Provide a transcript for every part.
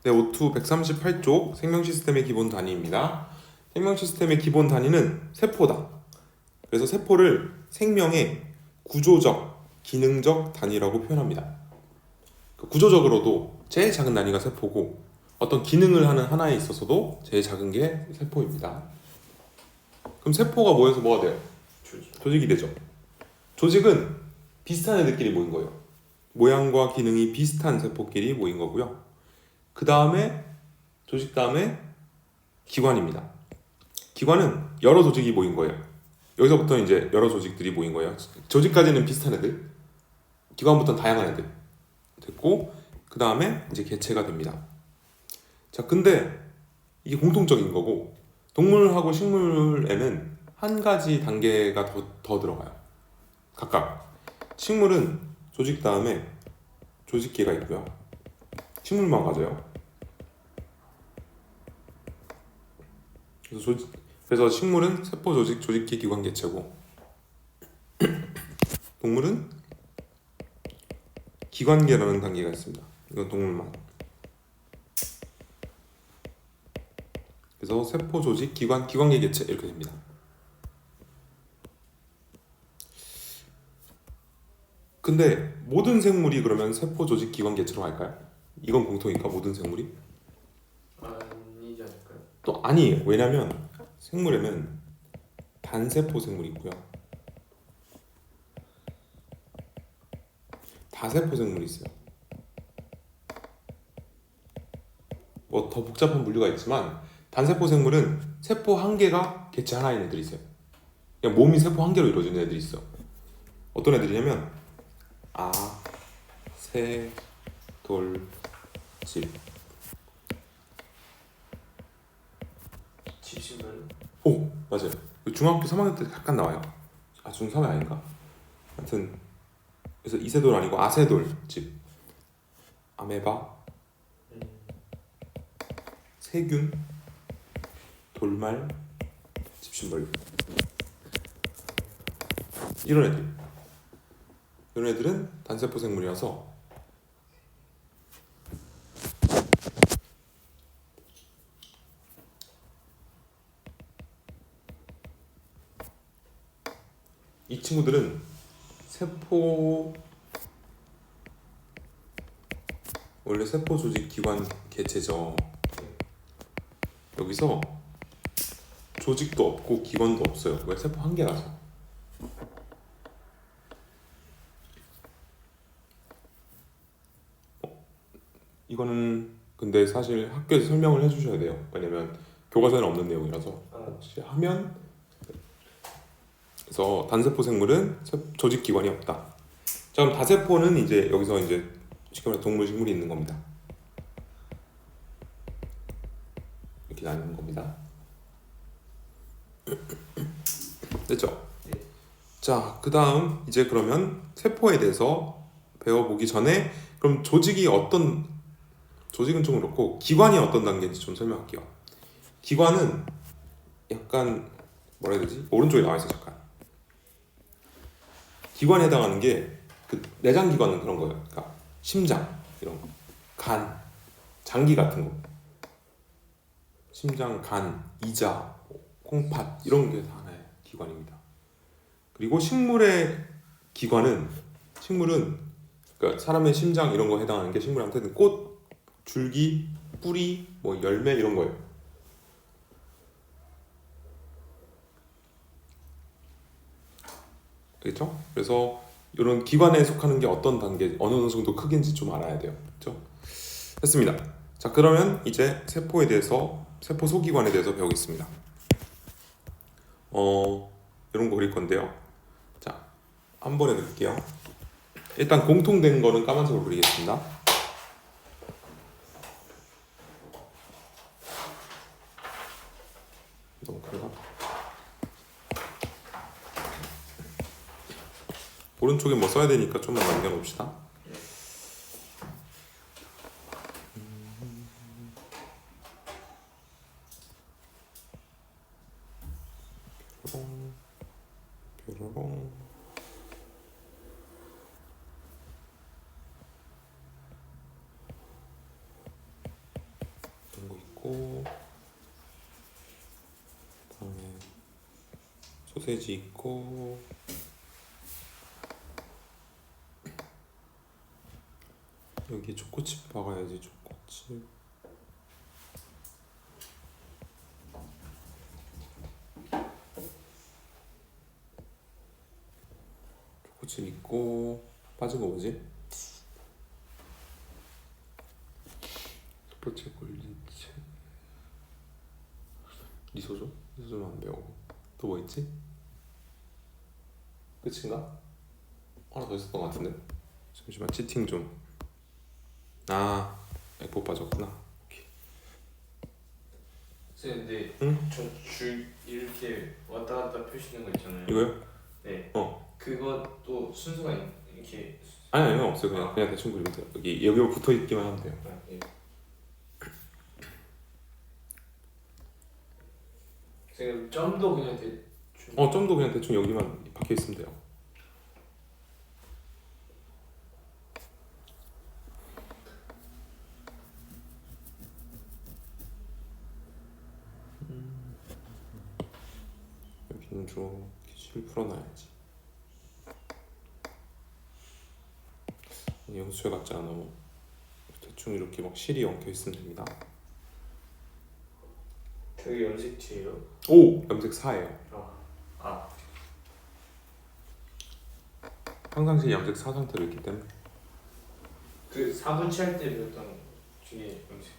네, O2 138쪽 생명 시스템의 기본 단위입니다. 생명 시스템의 기본 단위는 세포다. 그래서 세포를 생명의 구조적, 기능적 단위라고 표현합니다. 구조적으로도 제일 작은 단위가 세포고 어떤 기능을 하는 하나에 있어서도 제일 작은 게 세포입니다. 그럼 세포가 모여서 뭐가 돼요? 조직이 되죠. 조직은 비슷한 애들끼리 모인 거예요. 모양과 기능이 비슷한 세포끼리 모인 거고요. 그 다음에 조직 다음에 기관입니다. 기관은 여러 조직이 모인 거예요. 여기서부터 이제 여러 조직들이 모인 거예요. 조직까지는 비슷한 애들, 기관부터는 다양한 애들 됐고, 그 다음에 이제 개체가 됩니다. 자, 근데 이게 공통적인 거고, 동물하고 식물에는 한 가지 단계가 더 들어가요. 각각. 식물은 조직 다음에 조직계가 있고요. 식물만 가져요. 그래서 식물은 세포, 조직, 조직계, 기관, 개체고, 동물은 기관계라는 단계가 있습니다. 이건 동물만. 그래서 세포, 조직, 기관, 기관계, 개체 이렇게 됩니다. 근데 모든 생물이 그러면 세포, 조직, 기관, 개체로 갈까요? 이건 공통일까? 모든 생물이? 아니지 않을까요? 또 아니에요. 왜냐면 생물에는 단세포 생물이 있고요. 다세포 생물이 있어요. 뭐 더 복잡한 분류가 있지만 단세포 생물은 세포 한 개가 개체 하나인 애들이 있어요. 그냥 몸이 세포 한 개로 이루어지는 애들이 있어. 어떤 애들이냐면 새, 돌, 집. 집신가요? 오, 맞아요. 중학교 3학년 때 잠깐 나와요. 중3이 아닌가? 하여튼 그래서 이세돌 아니고 아세돌 집. 아메바, 세균, 돌말, 집신벌레. 이런 애들. 이런 애들은 단세포 생물이라서 이 친구들은 원래 세포 조직 기관 개체죠. 여기서 조직도 없고 기관도 없어요. 왜? 세포 한 개라서. 이거는 근데 사실 학교에서 설명을 해주셔야 돼요. 왜냐면 교과서에는 없는 내용이라서. 혹시 하면 그래서 단세포 생물은 조직 기관이 없다. 자, 그럼 다세포는 이제 여기서 이제 쉽게 말해 동물 식물이 있는 겁니다. 이렇게 나누는 겁니다. 됐죠? 네. 자, 그 다음 이제 그러면 세포에 대해서 배워보기 전에 그럼 조직은 좀 그렇고 기관이 어떤 단계인지 좀 설명할게요. 기관은 약간 뭐라 해야 되지? 오른쪽에 나와 있어 잠깐. 기관에 해당하는 게 그 내장 기관은 그런 거예요. 그러니까 심장 이런 거, 간, 장기 같은 거, 심장, 간, 이자, 콩팥 이런 게 다 하나의 기관입니다. 그리고 식물은 그러니까 사람의 심장 이런 거 해당하는 게 식물한테는 꽃, 줄기, 뿌리, 뭐 열매 이런 거예요. 알겠죠? 그래서 이런 기관에 속하는 게 어떤 단계, 어느 정도 크기인지 좀 알아야 돼요. 그렇죠? 됐습니다. 자, 그러면 이제 세포에 대해서, 세포 소기관에 대해서 배우겠습니다. 이런 거 그릴 건데요. 자, 한 번에 그릴게요. 일단 공통된 거는 까만색으로 그리겠습니다. 너무 큰가? 오른쪽에 뭐 써야 되니까 좀만 남겨놓읍시다. 뾰로롱. 있고, 그다음에 소세지 있고, 여기 초코칩 박아야지. 초코칩. 초코칩 있고, 빠진 거 뭐지? 첫 번째 골리체. 미소죠? 미소는 안 배우고. 또 뭐 있지? 끝인가? 하나 더 있었던 것 같은데. 잠시만 치팅 좀. 아, F 빠졌구나. 오케이. 선생님 근데 응? 저 줄 이렇게 왔다 갔다 펴시는 거 있잖아요. 이거요? 네. 그것도 순서가 이렇게. 아니 없어요. 그냥 대충 그리면 돼요. 여기 붙어 있기만 하면 돼요. 아, 예. 선생님 점도 그냥 대충. 점도 그냥 대충 여기만 박혀 있으면 돼요. 여기는 좀 실 풀어놔야지. 영수증 같지 않아. 뭐 대충 이렇게 막 실이 엉켜 있으면 됩니다. 저기 염색체예요? 오! 염색 4예요. 아. 평상시 염색 4 상태로 있기 때문에. 그 4분치 할 때 배웠던 중에 염색.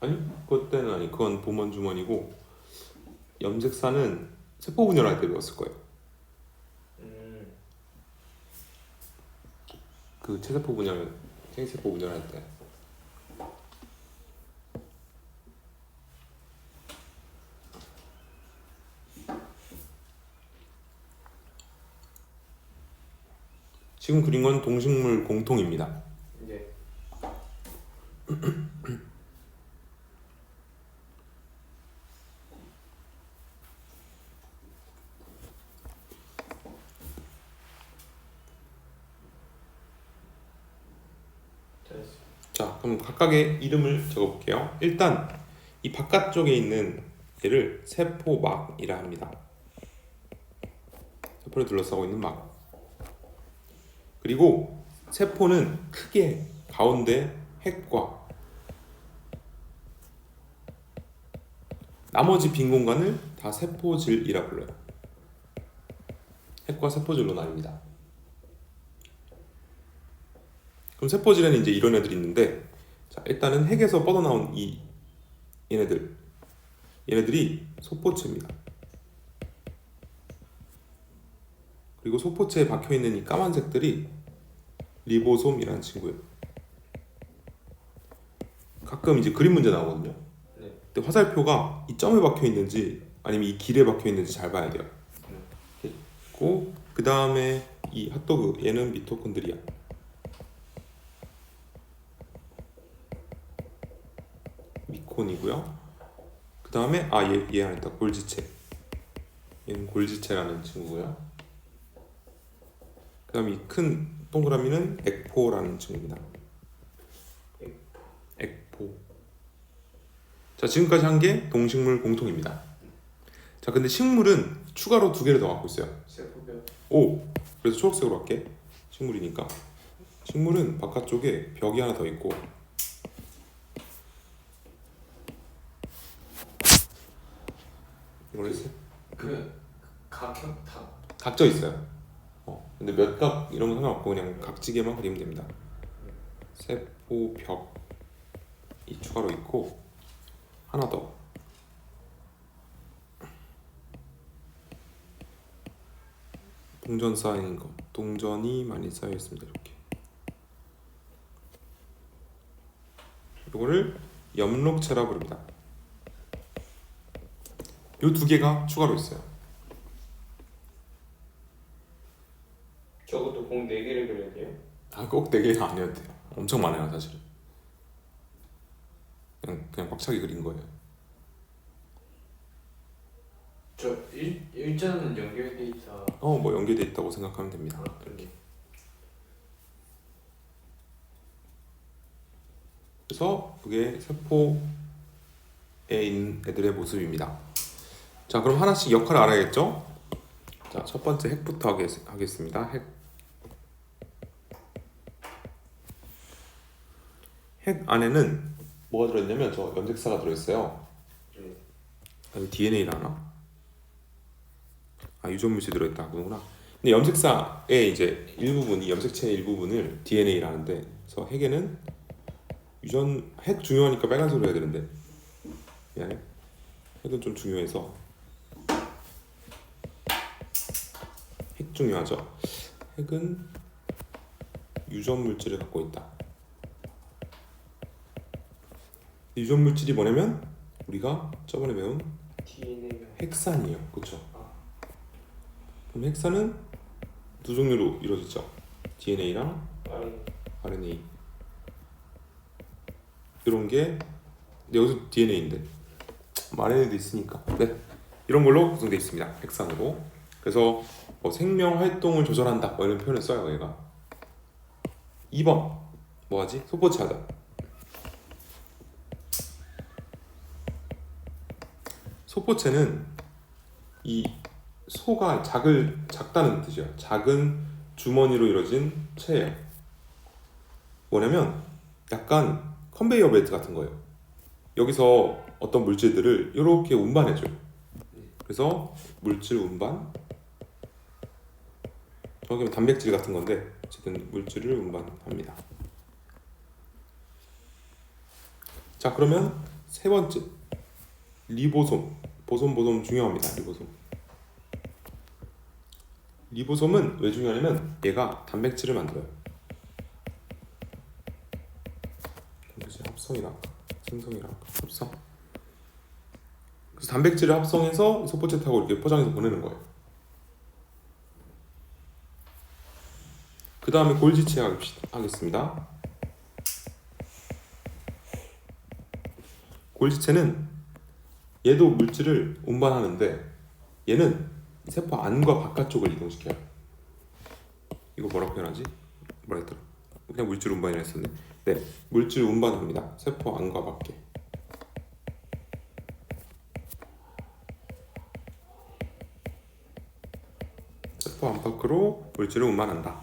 아니, 그때는 아니. 그건 봄원 주머니고, 염색 4는 세포 분열할 때 배웠을 거예요. 그 체세포 분열, 생세포 분열할 때. 지금 그린 건 동식물 공통입니다. 네. 자, 그럼 각각의 이름을 적어볼게요. 일단 이 바깥쪽에 있는 얘를 세포막이라 합니다. 세포를 둘러싸고 있는 막. 그리고 세포는 크게 가운데 핵과 나머지 빈 공간을 다 세포질이라 불러요. 핵과 세포질로 나뉩니다. 그럼 세포질에는 이제 이런 애들이 있는데, 자, 일단은 핵에서 뻗어나온 얘네들이 소포체입니다. 그리고 소포체에 박혀 있는 이 까만색들이 리보솜이라는 친구예요. 가끔 이제 그림 문제 나오거든요. 네. 근데 화살표가 이 점에 박혀 있는지 아니면 이 길에 박혀 있는지 잘 봐야 돼요. 그리고 그 다음에 이 핫도그, 얘는 미토콘드리아. 미콘이고요. 그 다음에 얘 안에 있다. 골지체. 얘는 골지체라는 친구고요. 그 다음에 이 큰 동그라미는 액포라는 친구입니다. 액포. 자, 지금까지 한 게 동식물 공통입니다. 자, 근데 식물은 추가로 2개를 더 갖고 있어요. 세포별. 오! 그래서 초록색으로 할게. 식물이니까. 식물은 바깥쪽에 벽이 하나 더 있고, 이걸 했어요? 각져 있어요. 근데 몇 각 이런 거 상관없고 그냥 각지게만 그리면 됩니다. 세포 벽이 추가로 있고, 하나 더. 동전 쌓인 거. 동전이 많이 쌓여 있습니다. 이렇게. 이거를 엽록체라 부릅니다. 요 2개가 추가로 있어요. 저것도 공 4개를 그려야 돼요? 꼭 4개가 아니어도 돼요. 엄청 많아요, 사실은. 그냥 꽉차게 그린 거예요. 저 일자는 연결돼 있다. 뭐 연결돼 있다고 생각하면 됩니다. 이렇게. 그래서 그게 세포 있는 애들의 모습입니다. 자, 그럼 하나씩 역할을 알아야겠죠? 자, 첫 번째 핵부터 하겠습니다. 핵 안에는 뭐가 들어있냐면 저 염색사가 들어있어요. 네. 여기 DNA를 하나? 아, 유전물질 들어있다 그거구나. 근데 염색사의 이제 일부분이 염색체의 일부분을 DNA라는데, 그래서 핵에는 핵 중요하니까 빨간색으로 해야 되는데 미안해. 핵은 좀 중요해서 핵 중요하죠. 핵은 유전물질을 갖고 있다. 유전물질이 뭐냐면 우리가 저번에 배운 DNA. 핵산이에요. 그렇죠? 아. 그럼 핵산은 두 종류로 이루어지죠. DNA랑 아니. RNA. 이런 게 여기서 DNA인데 RNA도 있으니까 네, 이런 걸로 구성되어 있습니다. 핵산으로. 그래서 생명 활동을 조절한다 뭐 이런 표현을 써요. 얘가 2번 뭐하지? 소포체 하자. 소포체는 이 소가 작다는 뜻이에요. 작은 주머니로 이루어진 체예요. 뭐냐면 약간 컨베이어 벨트 같은 거예요. 여기서 어떤 물질들을 이렇게 운반해줘요. 그래서 물질 운반, 정확히 단백질 같은 건데 어쨌든 물질을 운반합니다. 자, 그러면 세 번째 리보솜. 보솜 중요합니다. 리보솜은 왜 중요하냐면 얘가 단백질을 만들어요. 단백질 합성이랑 생성이랑 합성. 그래서 단백질을 합성해서 소포체 타고 이렇게 포장해서 보내는 거예요. 그 다음에 골지체 하겠습니다. 골지체는 얘도 물질을 운반하는데 얘는 세포 안과 바깥쪽을 이동시켜요. 이거 뭐라고 표현하지? 뭐라 했더라? 그냥 물질 운반이라 했었네. 네, 물질 운반합니다. 세포 안과 밖에. 세포 안팎으로 물질을 운반한다.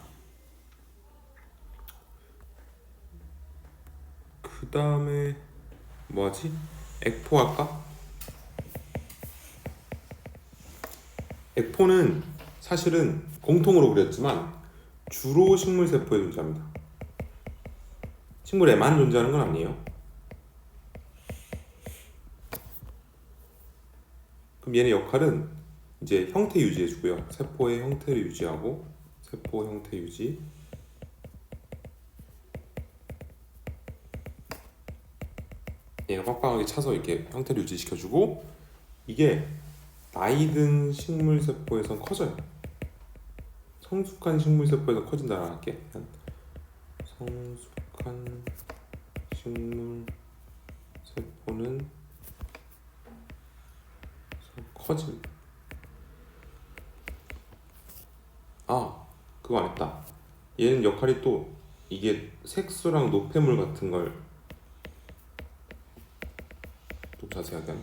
그 다음에 뭐하지? 액포 할까? 액포는 사실은 공통으로 그렸지만 주로 식물 세포에 존재합니다. 식물에만 존재하는 건 아니에요. 그럼 얘네 역할은 이제 형태 유지해주고요. 세포의 형태를 유지하고, 세포 형태 유지. 얘가 빡빡하게 차서 이렇게 형태를 유지시켜주고, 이게 나이 든 식물 세포에선 커져요. 성숙한 식물 세포에서 커진다라 할게. 성숙한 식물 세포는 커짐. 아, 그거 안 했다. 얘는 역할이 또 이게 색소랑 노폐물 같은 걸 좀 자세하게 하면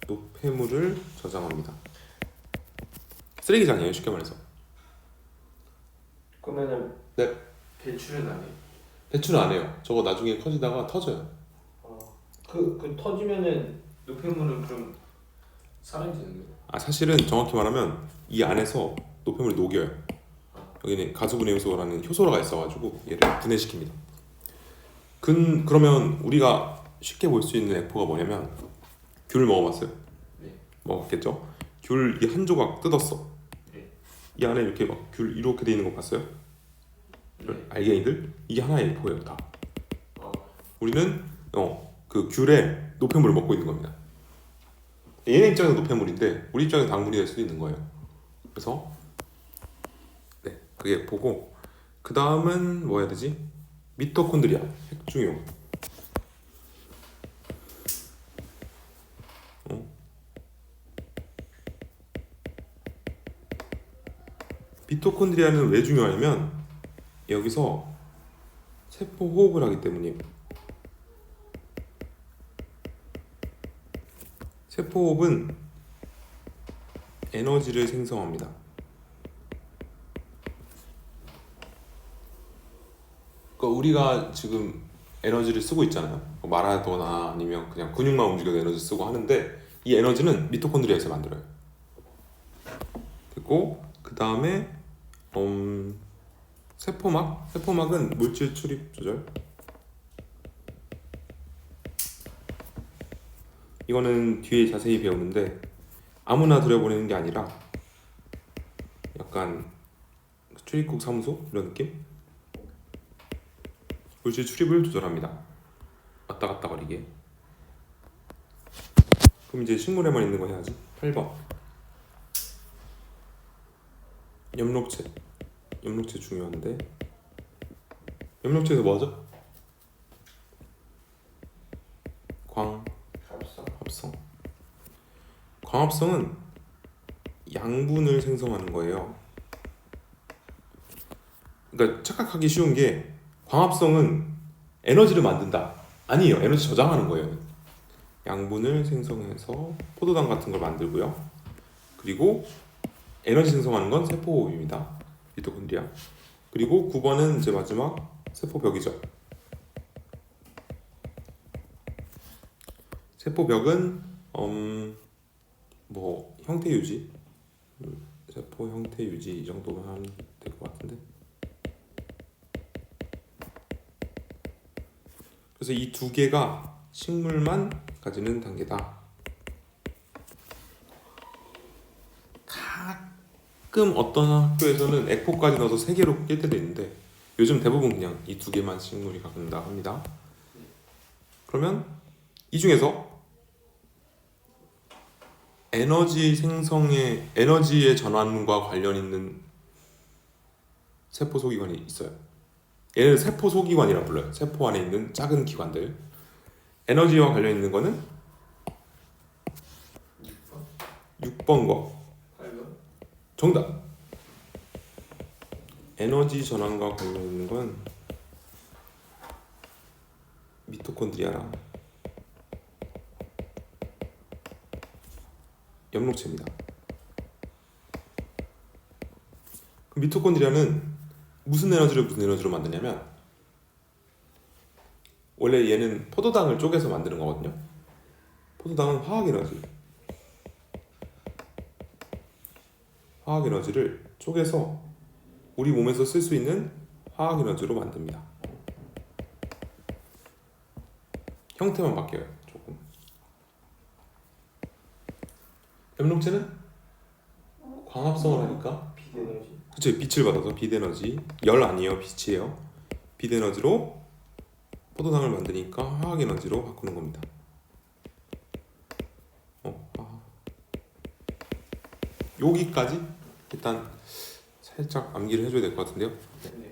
노폐물을 저장합니다. 쓰레기장이에요, 쉽게 말해서. 그러면은 네. 배출은 안 해. 배출은 안 해요. 저거 나중에 커지다가 터져요. 그 터지면은 노폐물은 그럼 사라지는 거예요? 아, 사실은 정확히 말하면 이 안에서 노폐물이 녹여요. 여기는 가수분해 효소라는 효소가 있어가지고 얘를 분해시킵니다. 그러면 우리가 쉽게 볼 수 있는 액포가 뭐냐면 귤 먹어봤어요? 네. 먹었겠죠? 귤 이 한 조각 뜯었어. 네. 이 안에 이렇게 막 귤 이렇게 돼 있는 거 봤어요? 네. 알갱이들? 이게 하나의 액포예요, 다. 어. 우리는 그 귤에 노폐물을 먹고 있는 겁니다. 얘네 입장에서 노폐물인데 우리 입장에서 당분이 될 수도 있는 거예요. 그래서 네, 그게 보고 그 다음은 뭐 해야 되지? 미토콘드리아, 핵중용. 미토콘드리아는 왜 중요하냐면 여기서 세포 호흡을 하기 때문이에요. 세포호흡은 에너지를 생성합니다. 그러니까 우리가 지금 에너지를 쓰고 있잖아요. 뭐 말하거나 아니면 그냥 근육만 움직여도 에너지 쓰고 하는데 이 에너지는 미토콘드리아에서 만들어요. 그리고 그 다음에 세포막은 물질 출입 조절. 이거는 뒤에 자세히 배우는데 아무나 들여보내는 게 아니라 약간 출입국 사무소 이런 느낌? 물질 출입을 조절합니다. 왔다 갔다 거리게. 그럼 이제 식물에만 있는 거 해야지. 8번. 엽록체. 엽록체 중요한데. 엽록체에서 뭐 하죠? 광합성. 광합성은 양분을 생성하는 거예요. 그러니까 착각하기 쉬운 게 광합성은 에너지를 만든다. 아니에요. 에너지 저장하는 거예요. 양분을 생성해서 포도당 같은 걸 만들고요. 그리고 에너지 생성하는 건 세포입니다. 미토콘드리아. 그리고 9번은 이제 마지막 세포벽이죠. 세포벽은 뭐 형태 유지, 세포 형태 유지 이 정도만 하면 될 것 같은데. 그래서 이 두 개가 식물만 가지는 단계다. 가끔 어떤 학교에서는 에코까지 넣어서 3개로 낄 때도 있는데 요즘 대부분 그냥 이 두 개만 식물이 갖는다 합니다. 그러면 이 중에서 에너지의 전환과 관련 있는 세포 소기관이 있어요. 얘를 세포 소기관이라 불러요. 세포 안에 있는 작은 기관들. 에너지와 관련 있는 거는 6번 거. 8번? 정답. 에너지 전환과 관련 있는 건 미토콘드리아랑 엽록체입니다. 미토콘드리아는 무슨 에너지로 만드냐면 원래 얘는 포도당을 쪼개서 만드는 거거든요. 포도당은 화학 에너지를 쪼개서 우리 몸에서 쓸 수 있는 화학 에너지로 만듭니다. 형태만 바뀌어요. 조금. 엽록체는 광합성을 하니까 비대너지? 그쵸, 빛을 받아서 빛에너지. 열 아니에요, 빛이에요. 빛에너지로 포도당을 만드니까 화학에너지로 바꾸는 겁니다. 여기까지 일단 살짝 암기를 해줘야 될 것 같은데요. 네.